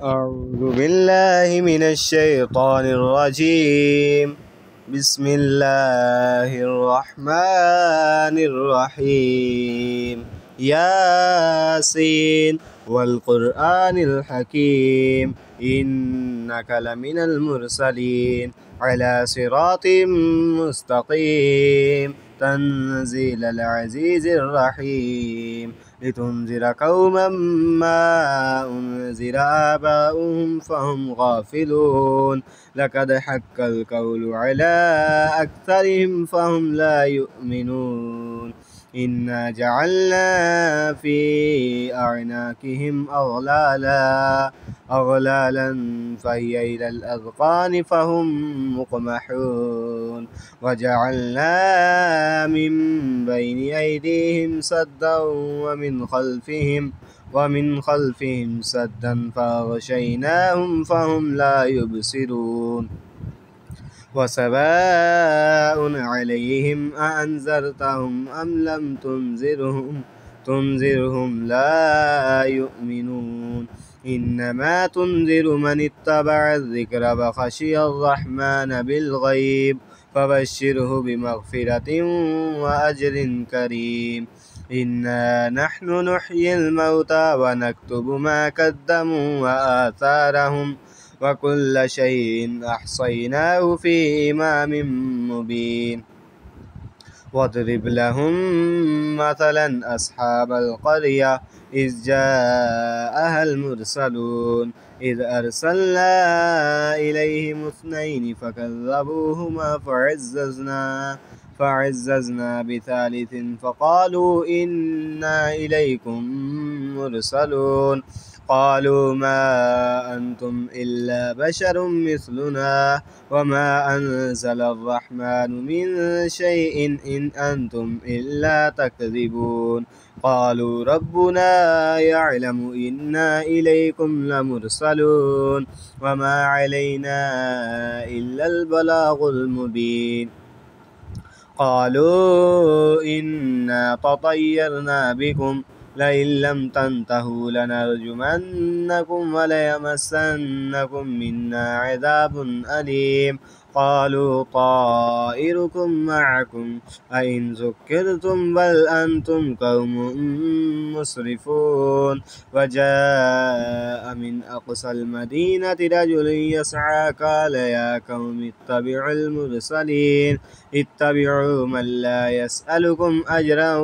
أعوذ بالله من الشيطان الرجيم. بسم الله الرحمن الرحيم. ياسين والقرآن الحكيم إنك لمن المرسلين على صراط مستقيم تنزيل العزيز الرحيم لتنذر قوما ما أنذر آباؤهم فهم غافلون لقد حق القول على أكثرهم فهم لا يؤمنون إنا جعلنا في أعناقهم أغلالا فهي إلى الأذقان فهم مقمحون وجعلنا من بين أيديهم سدا ومن خلفهم سدا فأغشيناهم فهم لا يبصرون وسواء عليهم أأنذرتهم أم لم تنذرهم لا يؤمنون إنما تنذر من اتبع الذكر وخشي الرحمن بالغيب فبشره بمغفرة وأجر كريم إنا نحن نحيي الموتى ونكتب ما قدموا وآثارهم وكل شيء أحصيناه في إمام مبين واضرب لهم مثلا أصحاب القرية إذ جاءها المرسلون إذ أرسلنا إليهم اثنين فكذبوهما فعززنا بثالث فقالوا إنا إليكم مرسلون قالوا ما أنتم إلا بشر مثلنا وما أنزل الرحمن من شيء إن أنتم إلا تكذبون قالوا ربنا يعلم إنا إليكم لمرسلون وما علينا إلا البلاغ المبين قالوا إنا تطيرنا بكم لئن لم تنتهوا لنرجمنكم وليمسنكم منا عذاب أليم قالوا طائركم معكم أئن ذكرتم بل أنتم قوم مسرفون وجاء من أقصى المدينة رجل يسعى قال يا قوم اتبعوا المرسلين اتبعوا من لا يسألكم أجرا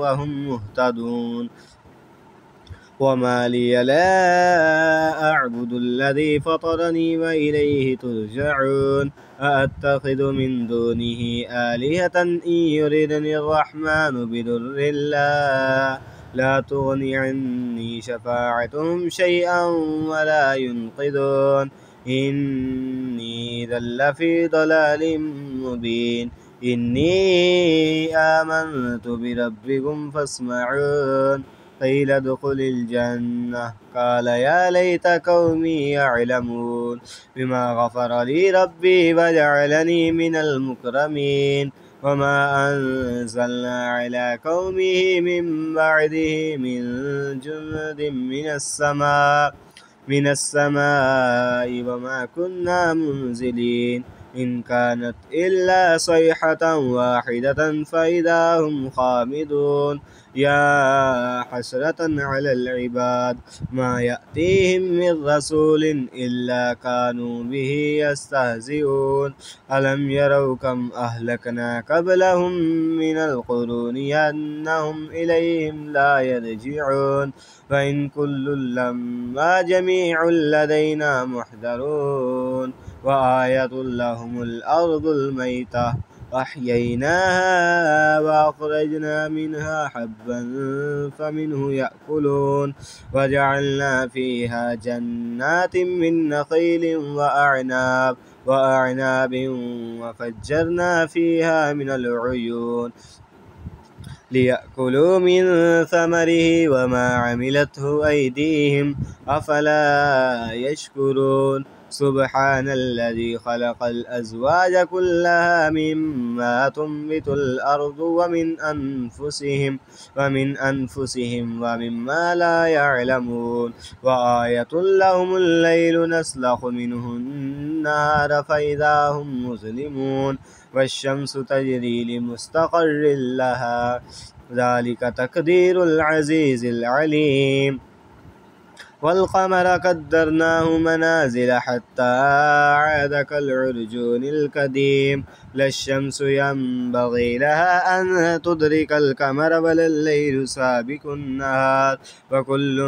وهم مهتدون وما لي لا أعبد الذي فطرني وإليه ترجعون أأتخذ من دونه آلهة إن يردني الرحمن بضر لا تغني عني شفاعتهم شيئا ولا ينقذون إني إذا لفي ضلال مبين إني آمنت بربكم فاسمعون قيل ادخل الجنة قال يا ليت قومي يعلمون بما غفر لي ربي وجعلني من المكرمين وما أنزلنا على قومه من بعده من جند من السماء وما كنا منزلين إن كانت إلا صيحة واحدة فإذا هم خامدون يا حسرة على العباد ما يأتيهم من رسول إلا كانوا به يستهزئون ألم يروا كم أهلكنا قبلهم من القرون أنهم إليهم لا يرجعون فإن كل لما جميع لدينا محضرون وآية لهم الأرض الميتة أحييناها وأخرجنا منها حبا فمنه يأكلون وجعلنا فيها جنات من نخيل وأعناب وفجرنا فيها من العيون ليأكلوا من ثمره وما عملته أيديهم أفلا يشكرون سبحان الذي خلق الأزواج كلها مما تنبت الأرض ومن أنفسهم ومما لا يعلمون وآية لهم الليل نسلخ منه النهار فإذا هم مظلمون والشمس تجري لمستقر لها ذلك تقدير العزيز العليم والقمر قدرناه منازل حتى عاد كالعرجون القديم لا الشمس ينبغي لها أن تدرك القمر ولا الليل سابق النهار وكل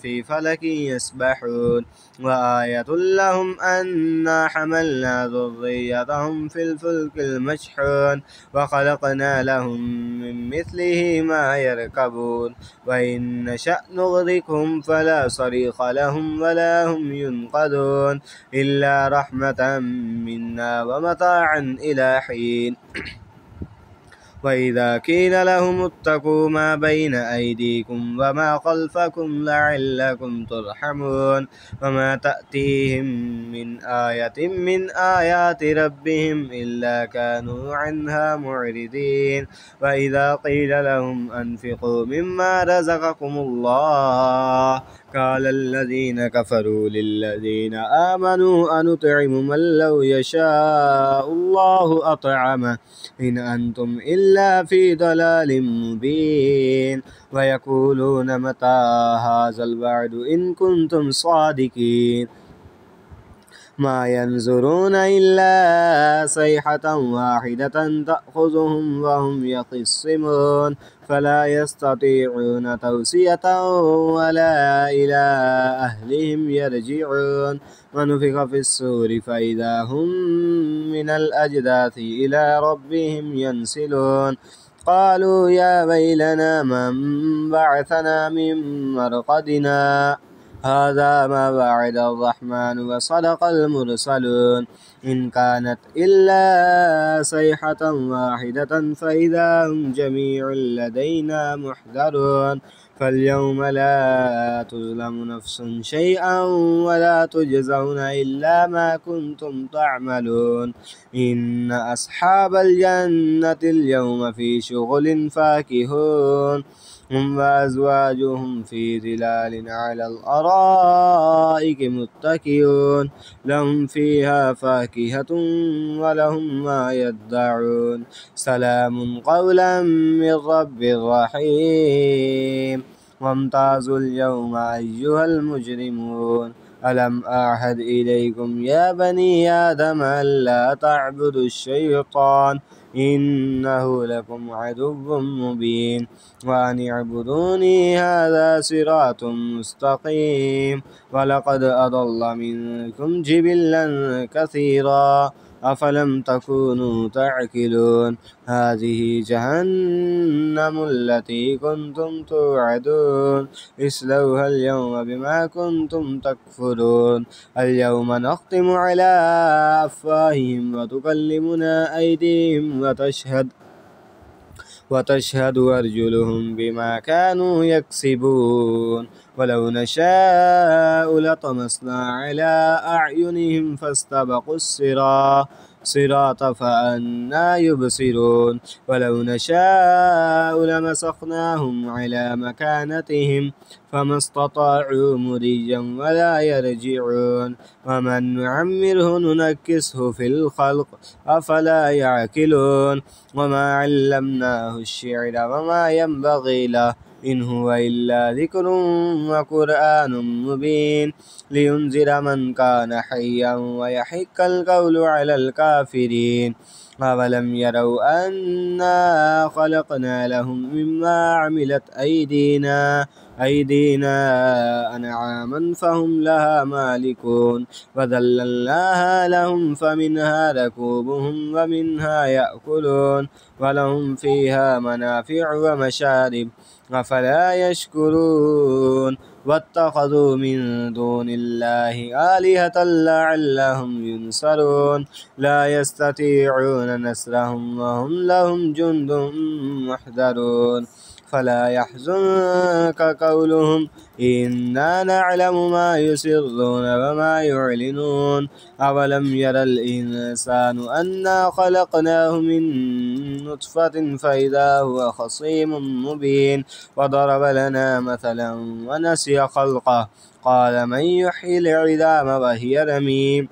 في فلك يسبحون وآية لهم أنا حملنا ذريتهم في الفلك المشحون وخلقنا لهم من مثله ما يركبون وإن نشأ نغرقهم فلا صريخ لهم ولا هم ينقذون إلا رحمة منا ومتاعا إلى حين وإذا قيل لهم اتقوا ما بين أيديكم وما خلفكم لعلكم ترحمون وما تأتيهم من آية من آيات ربهم إلا كانوا عنها معرضين وإذا قيل لهم أنفقوا مما رزقكم الله قال الذين كفروا للذين آمنوا أنطعم من لو يشاء الله أطعمه إن أنتم إلا في ضلال مبين ويقولون متى هذا الوعد إن كنتم صادقين ما ينظرون إلا صيحة واحدة تأخذهم وهم يخصمون فلا يستطيعون توصية ولا إلى أهلهم يرجعون ونفخ في الصور فإذا هم من الأجداث إلى ربهم ينسلون قالوا يا ويلنا من بعثنا من مرقدنا هذا ما وعد الرحمن وصدق المرسلون إن كانت إلا صيحة واحدة فإذا هم جميع لدينا محضرون فاليوم لا تظلم نفس شيئا ولا تجزون إلا ما كنتم تعملون إن أصحاب الجنة اليوم في شغل فاكهون هم وأزواجهم في ظلال على الأرائك متكئون لهم فيها فاكهة ولهم ما يدعون سلام قولا من رب رحيم وامتازوا اليوم أيها المجرمون ألم أعهد إليكم يا بني آدم ألا تعبدوا الشيطان إنه لكم عدو مبين وأن اعبدوني هذا صراط مستقيم ولقد أضل منكم جبلا كثيرا أفلم تكونوا تعقلون هذه جهنم التي كنتم توعدون اصلوها اليوم بما كنتم تكفرون اليوم نختم على أفواههم وتكلمنا أيديهم وتشهد أرجلهم بما كانوا يكسبون ولو نشاء لطمسنا على أعينهم فاستبقوا الصراط فأنى يبصرون ولو نشاء لمسخناهم على مكانتهم فما استطاعوا مضيا ولا يرجعون ومن نعمره ننكسه في الخلق أفلا يعقلون وما علمناه الشعر وما ينبغي له إن هو إلا ذكر وقرآن مبين لينذر من كان حيا ويحق القول على الكافرين أولم يروا أنا خلقنا لهم مما عملت أيدينا أنعاما فهم لها مالكون وذللناها لهم فمنها ركوبهم ومنها يأكلون ولهم فيها منافع ومشارب أفلا يشكرون واتخذوا من دون الله آلهة لعلهم ينصرون لا يستطيعون نصرهم وهم لهم جند محضرون فلا يحزنك قولهم إنا نعلم ما يسرون وما يعلنون أولم ير الإنسان أنا خلقناه من نطفة فإذا هو خصيم مبين وضرب لنا مثلا ونسي خلقه قال من يحيي العظام وهي رميم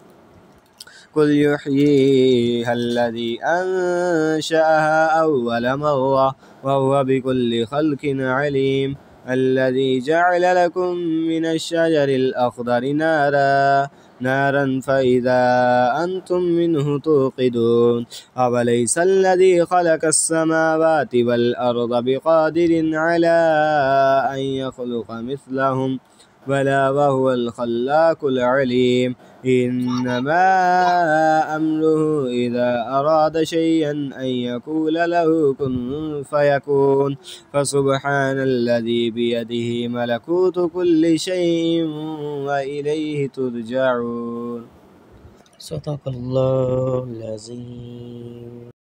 قل يحييها الذي أنشأها أول مرة وهو بكل خلق عليم الذي جعل لكم من الشجر الأخضر نارا فإذا أنتم منه توقدون أوليس الذي خلق السماوات والأرض بقادر على أن يخلق مثلهم بلى وهو الخلاق العليم إنما أمره إذا أراد شيئا أن يقول له كن فيكون فسبحان الذي بيده ملكوت كل شيء وإليه ترجعون. صدق الله العظيم.